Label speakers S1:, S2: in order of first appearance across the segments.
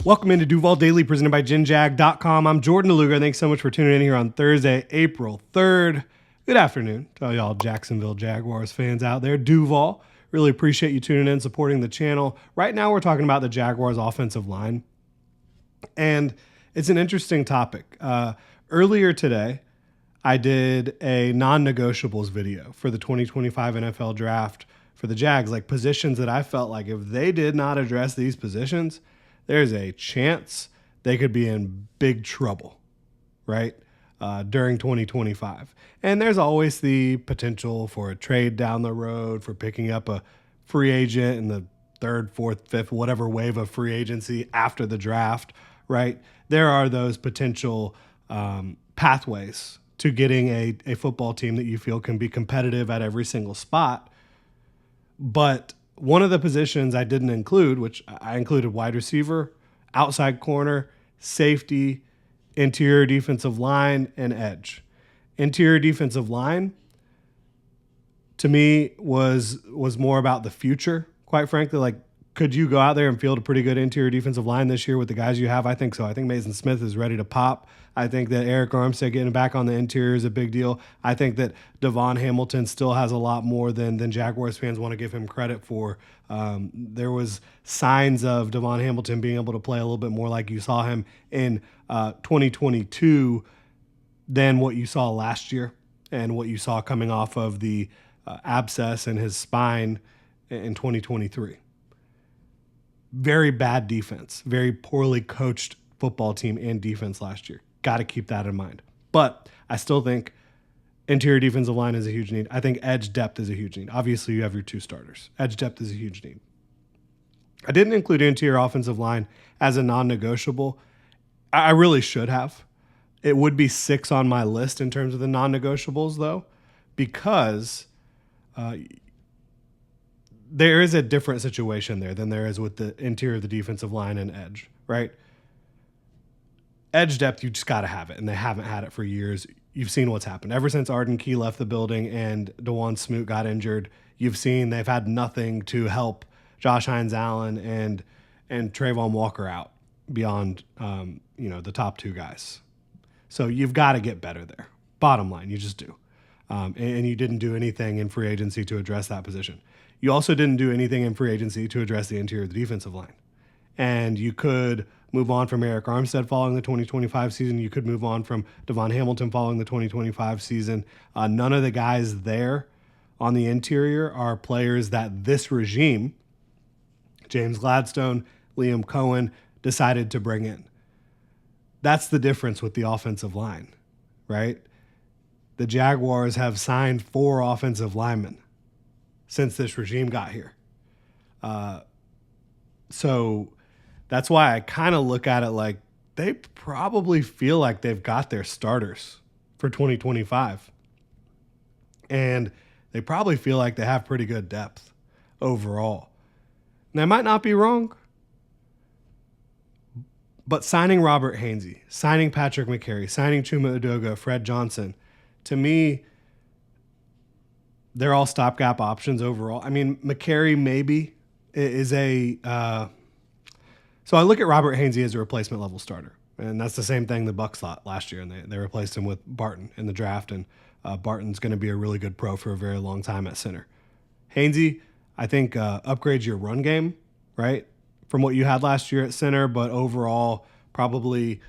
S1: Welcome into Duval Daily, presented by GenJag.com. I'm Jordan DeLuga. Thanks so much for tuning in here on Thursday, April 3rd. Good afternoon to all y'all Jacksonville Jaguars fans out there. Duval, really appreciate you tuning in, supporting the channel. Right now we're talking about the Jaguars offensive line, and it's an interesting topic. Earlier today, I did a non-negotiables video for the 2025 NFL draft for the Jags, like positions that I felt like if they did not address these positions, there's a chance they could be in big trouble, right, during 2025. And there's always the potential for a trade down the road, for picking up a free agent in the third, fourth, fifth, whatever wave of free agency after the draft, right? There are those potential pathways to getting a football team that you feel can be competitive at every single spot. But one of the positions I didn't include, which I included wide receiver, outside corner, safety, interior defensive line, and edge. Interior defensive line, to me, was more about the future, quite frankly. Like, could you go out there and field a pretty good interior defensive line this year with the guys you have? I think so. I think Mason Smith is ready to pop. I think that Eric Armstead getting back on the interior is a big deal. I think that Devon Hamilton still has a lot more than Jaguars fans want to give him credit for. There was signs of Devon Hamilton being able to play a little bit more like you saw him in 2022 than what you saw last year and what you saw coming off of the abscess in his spine in 2023. Very bad defense, very poorly coached football team and defense last year. Got to keep that in mind. But I still think interior defensive line is a huge need. I think edge depth is a huge need. Obviously, you have your two starters. Edge depth is a huge need. I didn't include interior offensive line as a non-negotiable. I really should have. It would be 6 on my list in terms of the non-negotiables, though, because there is a different situation there than there is with the interior of the defensive line and edge, right? Edge depth, you just got to have it, and they haven't had it for years. You've seen what's happened. Ever since Arden Key left the building and DeJuan Smoot got injured, you've seen they've had nothing to help Josh Hines-Allen and Trayvon Walker out beyond the top two guys. So you've got to get better there. Bottom line, you just do. And you didn't do anything in free agency to address that position. You also didn't do anything in free agency to address the interior of the defensive line. And you could move on from Eric Armstead following the 2025 season. You could move on from Devon Hamilton following the 2025 season. None of the guys there on the interior are players that this regime, James Gladstone, Liam Cohen, decided to bring in. That's the difference with the offensive line, right? The Jaguars have signed 4 offensive linemen since this regime got here. So that's why I kind of look at it like they probably feel like they've got their starters for 2025. And they probably feel like they have pretty good depth overall. And I might not be wrong, but signing Robert Hainsey, signing Patrick McCary, signing Chuma Edoga, Fred Johnson, to me, they're all stopgap options overall. I mean, McCary maybe is so I look at Robert Hainsey as a replacement level starter. And that's the same thing the Bucs thought last year. And they replaced him with Barton in the draft. And Barton's going to be a really good pro for a very long time at center. Hainsey, I think, upgrades your run game, right, from what you had last year at center. But overall, probably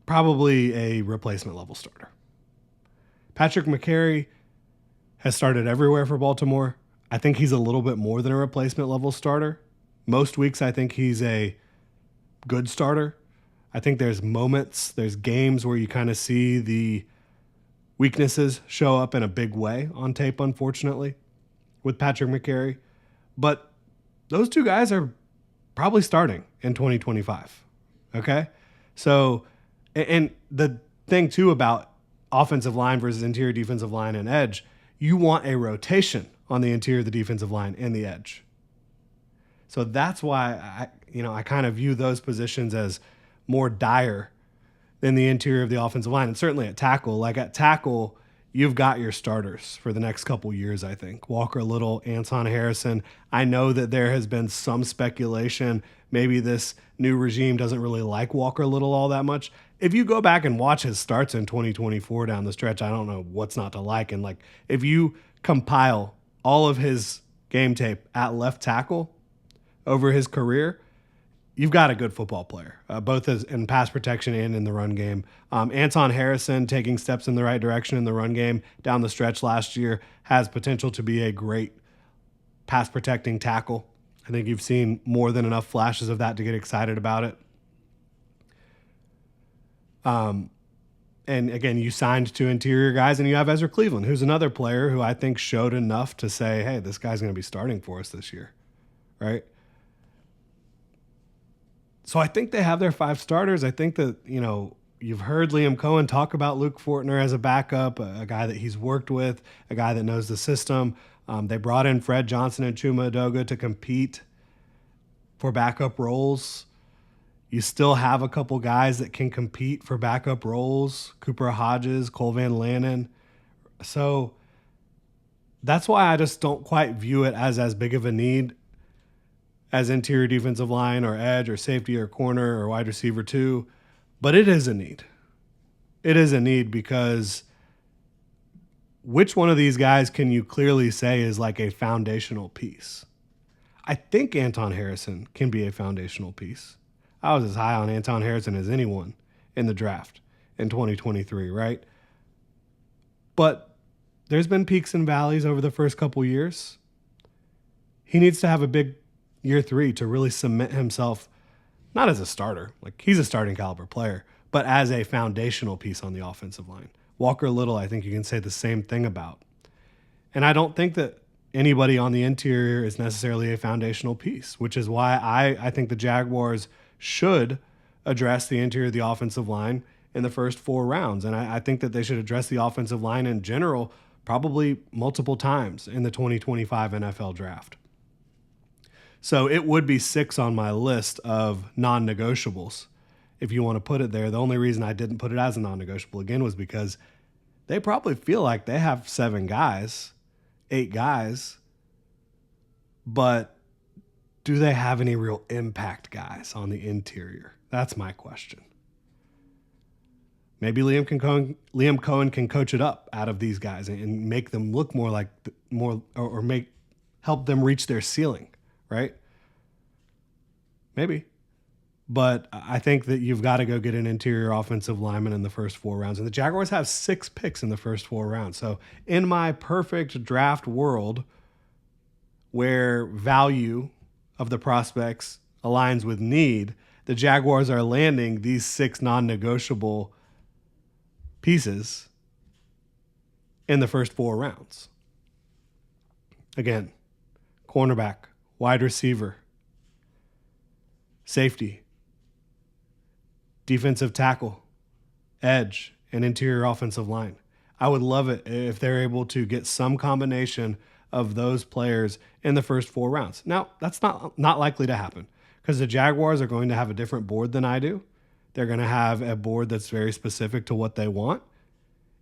S1: a replacement level starter. Patrick McCary has started everywhere for Baltimore. I think he's a little bit more than a replacement level starter. Most weeks, I think he's a good starter. I think there's moments, there's games where you kind of see the weaknesses show up in a big way on tape, unfortunately, with Patrick McCary. But those two guys are probably starting in 2025, okay? So, and the thing, too, about offensive line versus interior defensive line and edge, you want a rotation on the interior of the defensive line and the edge. So that's why I kind of view those positions as more dire than the interior of the offensive line. And certainly at tackle, you've got your starters for the next couple years, I think. Walker Little, Anton Harrison. I know that there has been some speculation. Maybe this new regime doesn't really like Walker Little all that much. If you go back and watch his starts in 2024 down the stretch, I don't know what's not to like. And like, if you compile all of his game tape at left tackle over his career, you've got a good football player, both as in pass protection and in the run game. Anton Harrison taking steps in the right direction in the run game down the stretch last year has potential to be a great pass protecting tackle. I think you've seen more than enough flashes of that to get excited about it. And again, you signed two interior guys, and you have Ezra Cleveland, who's another player who I think showed enough to say, hey, this guy's going to be starting for us this year, right? So I think they have their 5 starters. I think that, you've heard Liam Cohen talk about Luke Fortner as a backup, a guy that he's worked with, a guy that knows the system. They brought in Fred Johnson and Chuma Edoga to compete for backup roles. You still have a couple guys that can compete for backup roles, Cooper Hodges, Cole Van Lanen. So that's why I just don't quite view it as big of a need as interior defensive line or edge or safety or corner or wide receiver too. But it is a need. It is a need because which one of these guys can you clearly say is like a foundational piece? I think Anton Harrison can be a foundational piece. I was as high on Anton Harrison as anyone in the draft in 2023, right? But there's been peaks and valleys over the first couple years. He needs to have a big year 3 to really cement himself, not as a starter, like he's a starting caliber player, but as a foundational piece on the offensive line. Walker Little, I think you can say the same thing about. And I don't think that anybody on the interior is necessarily a foundational piece, which is why I think the Jaguars should address the interior of the offensive line in the first 4 rounds. And I think that they should address the offensive line in general probably multiple times in the 2025 NFL draft. So it would be 6 on my list of non-negotiables, if you want to put it there. The only reason I didn't put it as a non-negotiable, again, was because they probably feel like they have 7 guys, 8 guys, but do they have any real impact guys on the interior? That's my question. Maybe Liam Cohen can coach it up out of these guys and make them look more like help them reach their ceiling, right? Maybe. But I think that you've got to go get an interior offensive lineman in the first 4 rounds. And the Jaguars have 6 picks in the first 4 rounds. So in my perfect draft world where value of the prospects aligns with need, the Jaguars are landing these 6 non-negotiable pieces in the first 4 rounds. Again, cornerback, wide receiver, safety, defensive tackle, edge, and interior offensive line. I would love it if they're able to get some combination of those players in the first 4 rounds. Now, that's not likely to happen because the Jaguars are going to have a different board than I do. They're going to have a board that's very specific to what they want,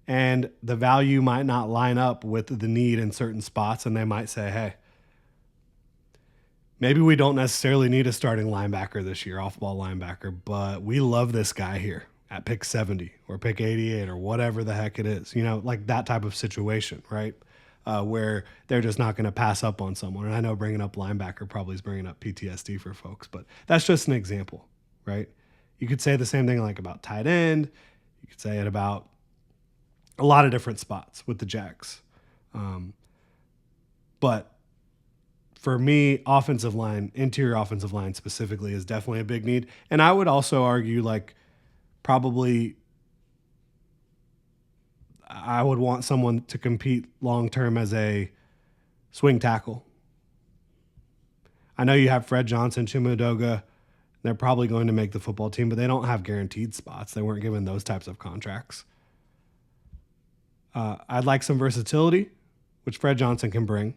S1: and the value might not line up with the need in certain spots, and they might say, hey, maybe we don't necessarily need a starting linebacker this year, off-ball linebacker, but we love this guy here at pick 70 or pick 88 or whatever the heck it is, like that type of situation, right? Where they're just not going to pass up on someone. And I know bringing up linebacker probably is bringing up PTSD for folks, but that's just an example, right? You could say the same thing like about tight end. You could say it about a lot of different spots with the Jags. But for me, offensive line, interior offensive line specifically is definitely a big need. And I would also argue probably I would want someone to compete long-term as a swing tackle. I know you have Fred Johnson, Chuma Edoga. They're probably going to make the football team, but they don't have guaranteed spots. They weren't given those types of contracts. I'd like some versatility, which Fred Johnson can bring.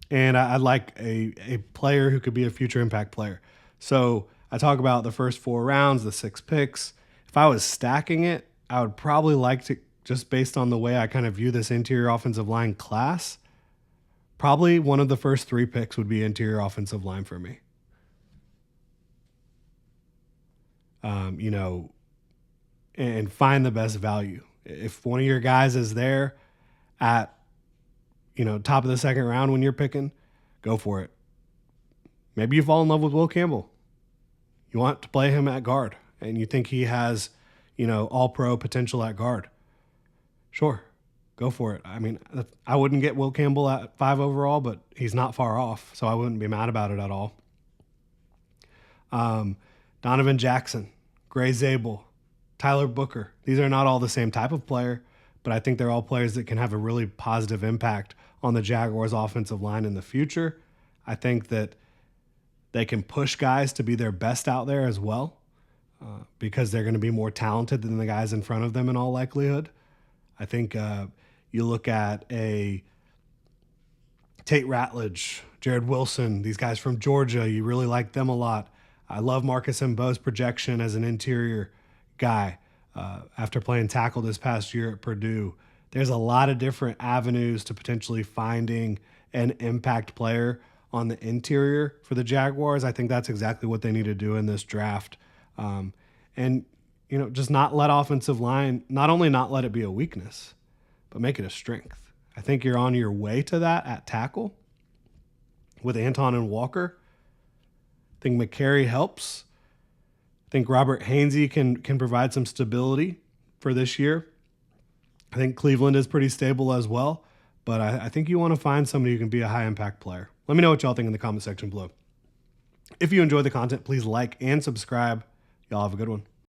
S1: And I'd like a player who could be a future impact player. So I talk about the first 4 rounds, the 6 picks. If I was stacking it, I would probably like to just based on the way I kind of view this interior offensive line class, probably one of the first 3 picks would be interior offensive line for me. You know, and find the best value. If one of your guys is there at, you know, top of the second round when you're picking, go for it. Maybe you fall in love with Will Campbell. You want to play him at guard, and you think he has, you know, all-pro potential at guard. Sure, go for it. I mean, I wouldn't get Will Campbell at 5 overall, but he's not far off, so I wouldn't be mad about it at all. Donovan Jackson, Gray Zabel, Tyler Booker. These are not all the same type of player, but I think they're all players that can have a really positive impact on the Jaguars offensive line in the future. I think that they can push guys to be their best out there as well, because they're going to be more talented than the guys in front of them in all likelihood. I think you look at a Tate Ratledge, Jared Wilson, these guys from Georgia, you really like them a lot. I love Marcus Mbo's projection as an interior guy after playing tackle this past year at Purdue. There's a lot of different avenues to potentially finding an impact player on the interior for the Jaguars. I think that's exactly what they need to do in this draft. And, you know, just not let offensive line, not only not let it be a weakness, but make it a strength. I think you're on your way to that at tackle with Anton and Walker. I think McCary helps. I think Robert Hainsey can provide some stability for this year. I think Cleveland is pretty stable as well, but I think you want to find somebody who can be a high-impact player. Let me know what y'all think in the comment section below. If you enjoy the content, please like and subscribe. Y'all have a good one.